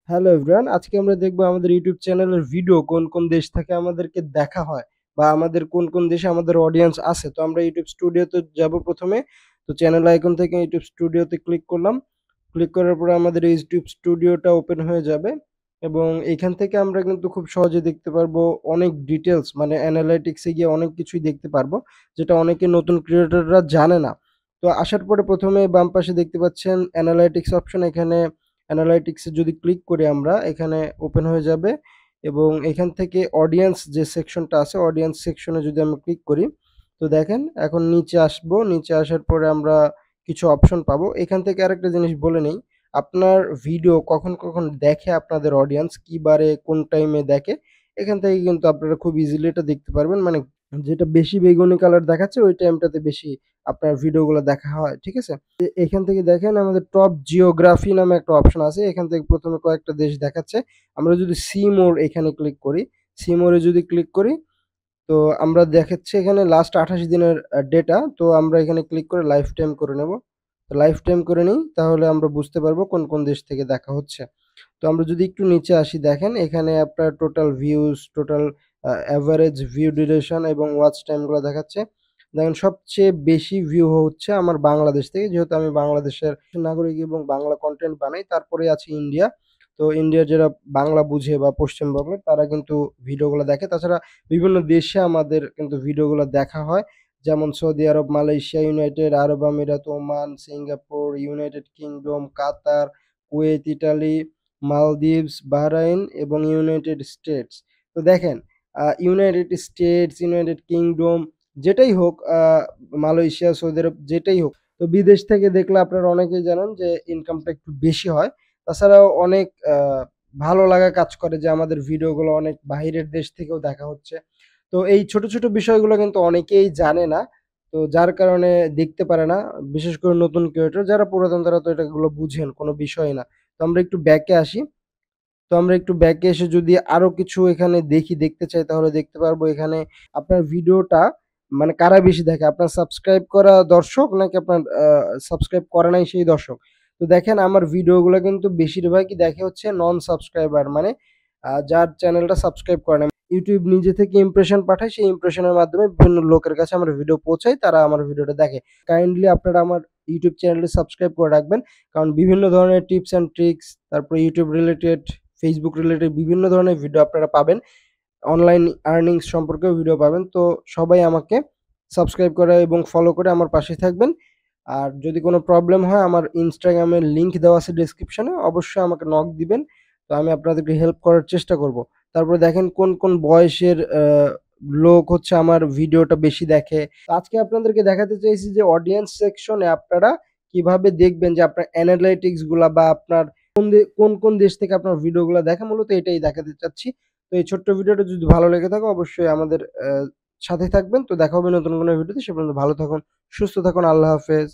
Hello everyone, আজকে আমরা দেখবো আমাদের ইউটিউব চ্যানেলের ভিডিও কোন কোন দেশ থেকে আমাদেরকে দেখা হয় বা আমাদের কোন কোন দেশে আমাদের অডিয়েন্স আছে। তো আমরা ইউটিউব স্টুডিওতে যাব প্রথমে। তো চ্যানেল আইকন থেকে ইউটিউব স্টুডিওতে ক্লিক করলাম। ক্লিক করার পরে আমাদের এই ইউটিউব স্টুডিওটা ওপেন হয়ে যাবে এবং এখান থেকে আমরা কিন্তু খুব সহজে দেখতে পারবো অনেক ডিটেলস, মানে অ্যানালাইটিক্সে গিয়ে অনেক কিছুই দেখতে পারবো যেটা অনেকে নতুন ক্রিয়েটররা জানে না। তো আসার পরে প্রথমে বাম পাশে দেখতে পাচ্ছেন অ্যানালাইটিক্স অপশন। এখানে অ্যানালাইটিক্সে যদি ক্লিক করি আমরা, এখানে ওপেন হয়ে যাবে এবং এখান থেকে অডিয়েন্স যে সেকশনটা আছে, অডিয়েন্স সেকশনে যদি আমরা ক্লিক করি, তো দেখেন এখন নিচে আসবো। নিচে আসার পরে আমরা কিছু অপশন পাবো। এখান থেকে আরেকটা জিনিস বলে নেই, আপনার ভিডিও কখন কখন দেখে আপনাদের অডিয়েন্স, কি বারে কোন টাইমে দেখে, এখান থেকে কিন্তু আপনারা খুব ইজিলি এটা দেখতে পারবেন। মানে যেটা বেশি বেগুনি কালার দেখাচ্ছে ওই টাইমটাতে বেশি আপনার ভিডিওগুলো দেখা হয়, ঠিক আছে? এখান থেকে দেখেন আমাদের টপ জিওগ্রাফি নামে একটা অপশন আছে। এখান থেকে প্রথমে কয়েকটা দেশ দেখাচ্ছে। আমরা যদি সি মোর এখানে ক্লিক করি, সি মোরে যদি ক্লিক করি, তো আমরা দেখাচ্ছে এখানে লাস্ট 28 দিনের ডেটা। তো আমরা এখানে ক্লিক করে লাইফ টাইম করে নেব। তো লাইফ টাইম করে নিই, তাহলে আমরা বুঝতে পারবো কোন কোন দেশ থেকে দেখা হচ্ছে। তো আমরা যদি একটু নিচে আসি, দেখেন এখানে আপনার total views, total average view duration এবং ওয়াচ টাইমগুলো দেখাচ্ছে। দেখেন সবচেয়ে বেশি ভিউ হচ্ছে আমার বাংলাদেশ থেকে, যেহেতু আমি বাংলাদেশের নাগরিক এবং বাংলা কন্টেন্ট বানাই। তারপরে আছে ইন্ডিয়া। তো ইন্ডিয়ার যারা বাংলা বুঝে বা পশ্চিমবঙ্গের, তারা কিন্তু ভিডিওগুলো দেখে। তাছাড়া বিভিন্ন দেশে আমাদের কিন্তু ভিডিওগুলো দেখা হয়, যেমন সৌদি আরব, মালয়েশিয়া, ইউনাইটেড আরব আমিরাত, ওমান, সিঙ্গাপুর, ইউনাইটেড কিংডম, কাতার, কুয়েত, ইটালি, মালদ্বীপস, বাহরাইন এবং ইউনাইটেড স্টেটস। তো দেখেন ইউনাইটেড স্টেটস, ইউনাইটেড কিংডম, যেটাই হোক, মালয়েশিয়া, সৌদি আরব, যেটাই হোক, তো বিদেশ থেকে দেখলে আপনারা অনেকেই জানেন যে ইনকামটা একটু বেশি হয়। তাছাড়াও অনেক ভালো লাগা কাজ করে যে আমাদের ভিডিওগুলো অনেক বাহিরের দেশ থেকেও দেখা হচ্ছে। তো এই ছোট ছোট বিষয়গুলো কিন্তু অনেকেই জানে না। তো যার কারণে দেখতে পারে না, বিশেষ করে নতুন ক্রিয়েটর যারা পুরাতন, তারা তো এটাগুলো বুঝেন কোনো বিষয় না। তো আমরা একটু ব্যাকে আসি। তো আমরা একটু ব্যাকে এসে যদি আরো কিছু এখানে দেখতে চাই, তাহলে দেখতে পারবো এখানে আপনার ভিডিওটা মানে কারা বেশি দেখে, আপনার সাবস্ক্রাইব করা দর্শক নাকি আপনার সাবস্ক্রাইব করে নাই সেই দর্শক। তো দেখেন আমার ভিডিওগুলো কিন্তু বেশিরভাগই দেখে হচ্ছে নন সাবস্ক্রাইবার, মানে যার চ্যানেলটা সাবস্ক্রাইব করে না। ইউটিউব নিজে থেকে ইমপ্রেশন পাঠায়, সেই ইমপ্রেশনের মাধ্যমে বিভিন্ন লোকের কাছে আমার ভিডিও পৌঁছায়, তারা আমার ভিডিওটা দেখে। কাইন্ডলি আপনারা আমার ইউটিউব চ্যানেলটি সাবস্ক্রাইব করে রাখবেন, কারণ বিভিন্ন ধরনের টিপস অ্যান্ড ট্রিক্স, তারপরে ইউটিউব রিলেটেড, ফেসবুক রিলেটেড বিভিন্ন ধরনের ভিডিও আপনারা পাবেন। অনলাইন আর্নিংস সম্পর্কেও ভিডিও পাবেন। তো সবাই আমাকে সাবস্ক্রাইব করে এবং ফলো করে আমার পাশে থাকবেন। আর যদি কোনো প্রবলেম হয়, আমার ইনস্টাগ্রামের লিঙ্ক দেওয়া আছে ডেসক্রিপশনে, অবশ্যই আমাকে নক দিবেন। তো আমি আপনাদেরকে হেল্প করার চেষ্টা করব। তারপরে দেখেন কোন কোন বয়সের লোক হচ্ছে আমার ভিডিওটা বেশি দেখে। তো আজকে আপনাদেরকে দেখাতে চাইছি যে অডিয়েন্স সেকশনে আপনারা কিভাবে দেখবেন যে আপনার অ্যানালাইটিক্স গুলা বা আপনার কোন কোন দেশ থেকে আপনার ভিডিওগুলো দেখে, মূলত এটাই দেখাতে চাচ্ছি। তো এই ছোট্ট ভিডিওটা যদি ভালো লেগে থাকে, অবশ্যই আমাদের সাথে থাকবেন। তো দেখা হবে নতুন কোনো ভিডিওতে। সে পর্যন্ত ভালো থাকুন, সুস্থ থাকুন। আল্লাহ হাফেজ।